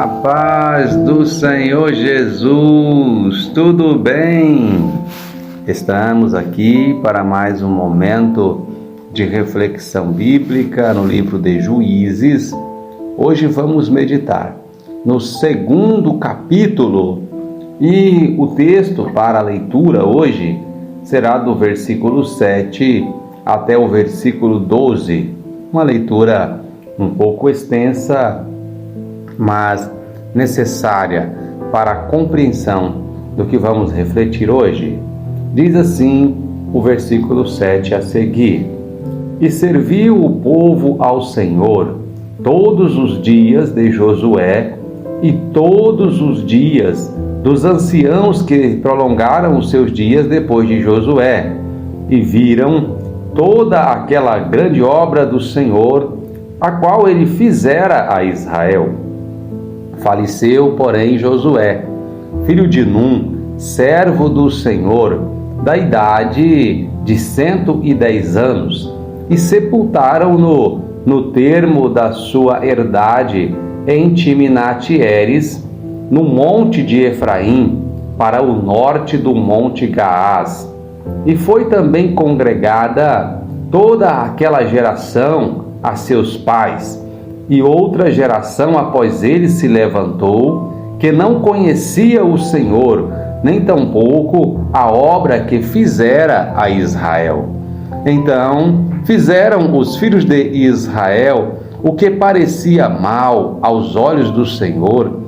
A paz do Senhor Jesus, tudo bem? Estamos aqui para mais um momento de reflexão bíblica no livro de Juízes. Hoje vamos meditar no segundo capítulo e o texto para a leitura hoje será do versículo 7 até o versículo 12. Uma leitura um pouco extensa, mas necessária para a compreensão do que vamos refletir hoje. Diz assim o versículo 7 a seguir: E serviu o povo ao Senhor todos os dias de Josué e todos os dias dos anciãos que prolongaram os seus dias depois de Josué, e viram toda aquela grande obra do Senhor, a qual ele fizera a Israel. Faleceu, porém, Josué, filho de Num, servo do Senhor, da idade de 110 anos, e sepultaram-no no termo da sua herdade em Timnat-Heres, no monte de Efraim, para o norte do monte Gaás. E foi também congregada toda aquela geração a seus pais, e outra geração após ele se levantou, que não conhecia o Senhor, nem tampouco a obra que fizera a Israel. Então fizeram os filhos de Israel o que parecia mal aos olhos do Senhor,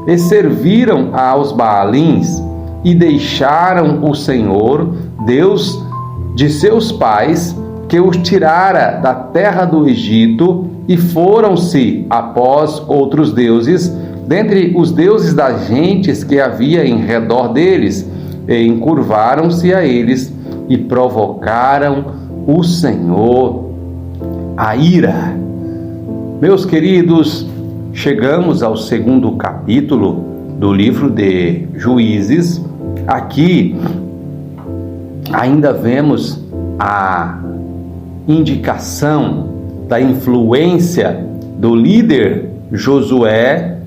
e serviram aos Baalins, e deixaram o Senhor, Deus de seus pais, que os tirara da terra do Egito, e foram-se após outros deuses, dentre os deuses das gentes que havia em redor deles, e encurvaram-se a eles, e provocaram o Senhor a ira. Meus queridos, chegamos ao segundo capítulo do livro de Juízes. Aqui ainda vemos a indicação da influência do líder Josué,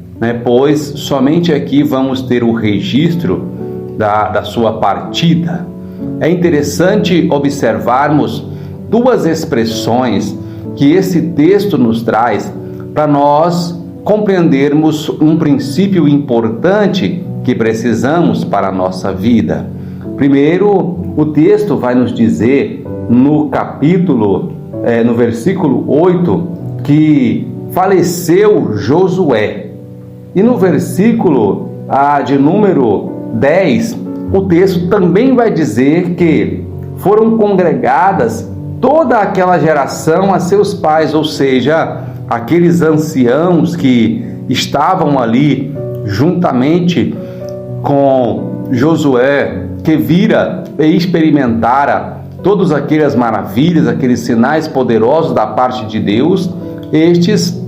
pois somente aqui vamos ter o registro da sua partida. É interessante observarmos duas expressões que esse texto nos traz para nós compreendermos um princípio importante que precisamos para a nossa vida. Primeiro, o texto vai nos dizer no capítulo, no versículo 8, que faleceu Josué. E no versículo de número 10, o texto também vai dizer que foram congregadas toda aquela geração a seus pais, ou seja, aqueles anciãos que estavam ali juntamente com Josué, que vira e experimentara todas aquelas maravilhas, aqueles sinais poderosos da parte de Deus. Estes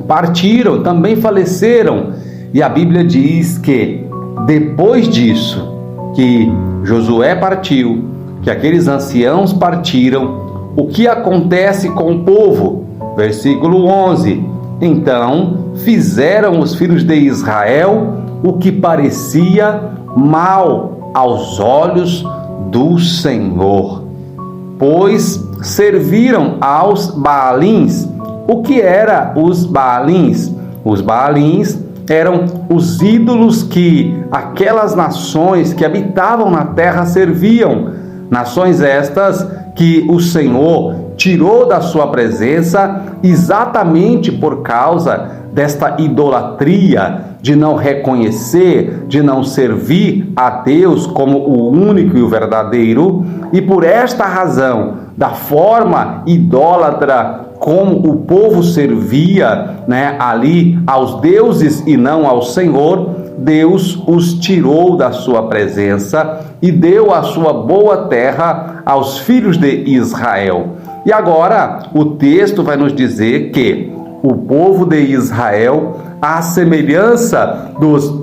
partiram, também faleceram, e a Bíblia diz que depois disso, que Josué partiu, que aqueles anciãos partiram, o que acontece com o povo? Versículo 11: Então fizeram os filhos de Israel o que parecia mal aos olhos do Senhor, pois serviram aos Baalins. O que era os Baalins? Os Baalins eram os ídolos que aquelas nações que habitavam na terra serviam, nações estas que o Senhor tirou da sua presença exatamente por causa desta idolatria, de não reconhecer, de não servir a Deus como o único e o verdadeiro. E por esta razão, da forma idólatra como o povo servia, ali aos deuses e não ao Senhor, Deus os tirou da sua presença e deu a sua boa terra aos filhos de Israel. E agora o texto vai nos dizer que o povo de Israel, à semelhança dos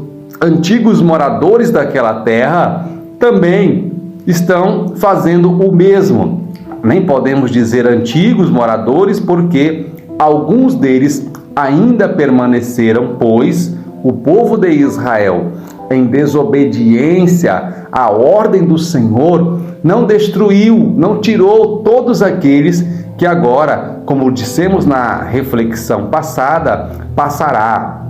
antigos moradores daquela terra, também estão fazendo o mesmo. Nem podemos dizer antigos moradores, porque alguns deles ainda permaneceram, pois o povo de Israel, em desobediência à ordem do Senhor, não destruiu, não tirou todos aqueles que agora, como dissemos na reflexão passada, passará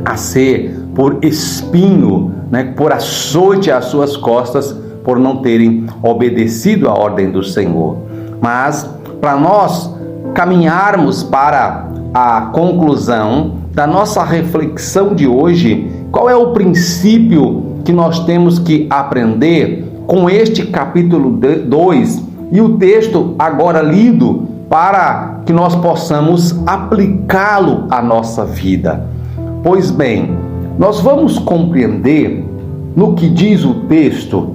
a ser por espinho, por açoite às suas costas, por não terem obedecido à ordem do Senhor. Mas, para nós caminharmos para a conclusão da nossa reflexão de hoje, qual é o princípio que nós temos que aprender com este capítulo 2 e o texto agora lido, para que nós possamos aplicá-lo à nossa vida? Pois bem, nós vamos compreender no que diz o texto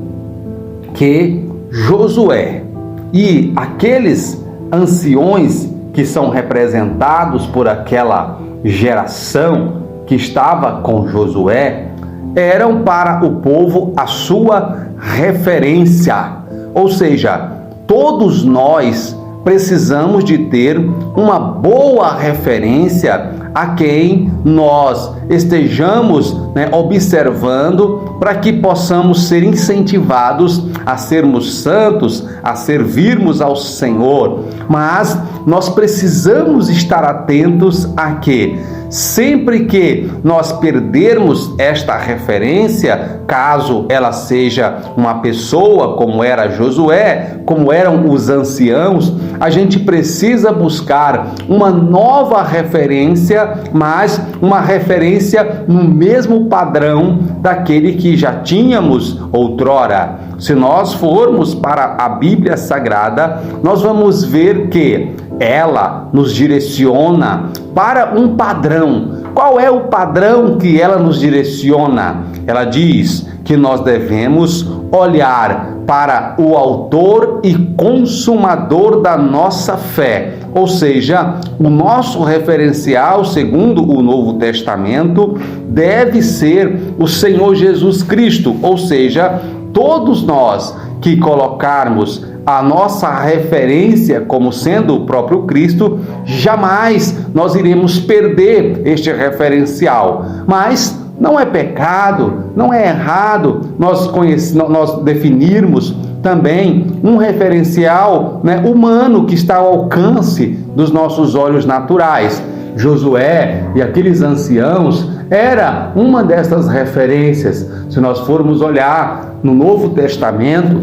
que Josué e aqueles anciões que são representados por aquela geração que estava com Josué eram para o povo a sua referência. Ou seja, todos nós precisamos de ter uma boa referência a quem nós estejamos observando, para que possamos ser incentivados a sermos santos, a servirmos ao Senhor. Mas nós precisamos estar atentos a que, sempre que nós perdermos esta referência, caso ela seja uma pessoa como era Josué, como eram os anciãos, a gente precisa buscar uma nova referência, mas uma referência no mesmo padrão daquele que já tínhamos outrora. Se nós formos para a Bíblia Sagrada, nós vamos ver que ela nos direciona para um padrão. Qual é o padrão que ela nos direciona? Ela diz que nós devemos olhar para o autor e consumador da nossa fé. Ou seja, o nosso referencial, segundo o Novo Testamento, deve ser o Senhor Jesus Cristo. Ou seja, todos nós que colocarmos a nossa referência como sendo o próprio Cristo, jamais nós iremos perder este referencial. Mas não é pecado, não é errado nós definirmos também um referencial humano que está ao alcance dos nossos olhos naturais. Josué e aqueles anciãos era uma dessas referências. Se nós formos olhar no Novo Testamento,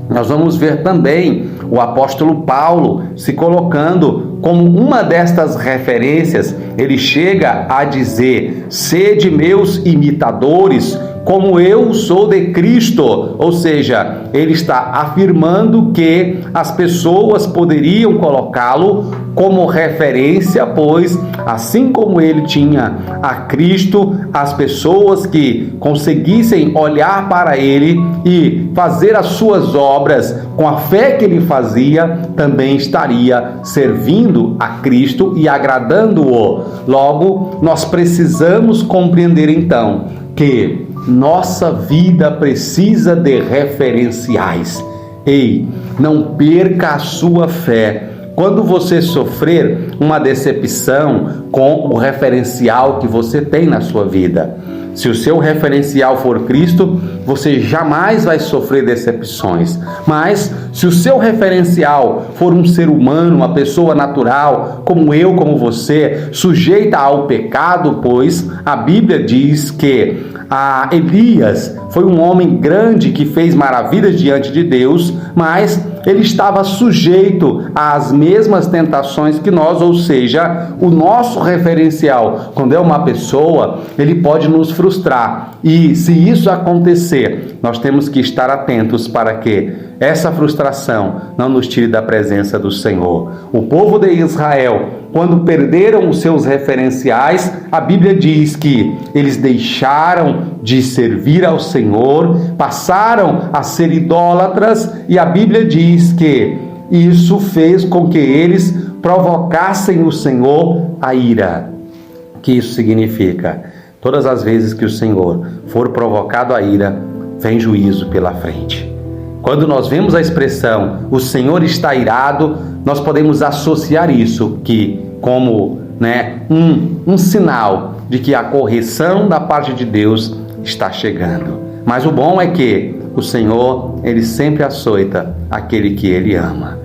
nós vamos ver também o apóstolo Paulo se colocando como uma destas referências. Ele chega a dizer: sede meus imitadores, como eu sou de Cristo. Ou seja, ele está afirmando que as pessoas poderiam colocá-lo como referência, pois assim como ele tinha a Cristo, as pessoas que conseguissem olhar para ele e fazer as suas obras com a fé que ele fazia, também estaria servindo a Cristo e agradando-o. Logo, nós precisamos compreender então que nossa vida precisa de referenciais. Ei, não perca a sua fé. Quando você sofrer uma decepção com o referencial que você tem na sua vida, se o seu referencial for Cristo, você jamais vai sofrer decepções. Mas se o seu referencial for um ser humano, uma pessoa natural, como eu, como você, sujeita ao pecado, pois a Bíblia diz que Elias foi um homem grande que fez maravilhas diante de Deus, mas ele estava sujeito às mesmas tentações que nós, ou seja, o nosso referencial, quando é uma pessoa, ele pode nos frustrar. E se isso acontecer, nós temos que estar atentos para que essa frustração não nos tire da presença do Senhor. O povo de Israel, quando perderam os seus referenciais, a Bíblia diz que eles deixaram de servir ao Senhor, passaram a ser idólatras, e a Bíblia diz que isso fez com que eles provocassem o Senhor a ira. O que isso significa? Todas as vezes que o Senhor for provocado a ira, vem juízo pela frente. Quando nós vemos a expressão, o Senhor está irado, nós podemos associar isso, que como né, um sinal de que a correção da parte de Deus está chegando. Mas o bom é que o Senhor, Ele sempre açoita aquele que Ele ama.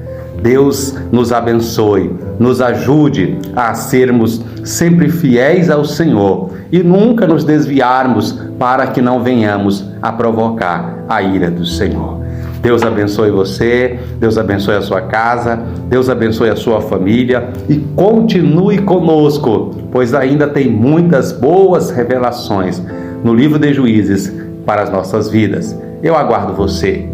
Deus nos abençoe, nos ajude a sermos sempre fiéis ao Senhor e nunca nos desviarmos para que não venhamos a provocar a ira do Senhor. Deus abençoe você, Deus abençoe a sua casa, Deus abençoe a sua família e continue conosco, pois ainda tem muitas boas revelações no livro de Juízes para as nossas vidas. Eu aguardo você.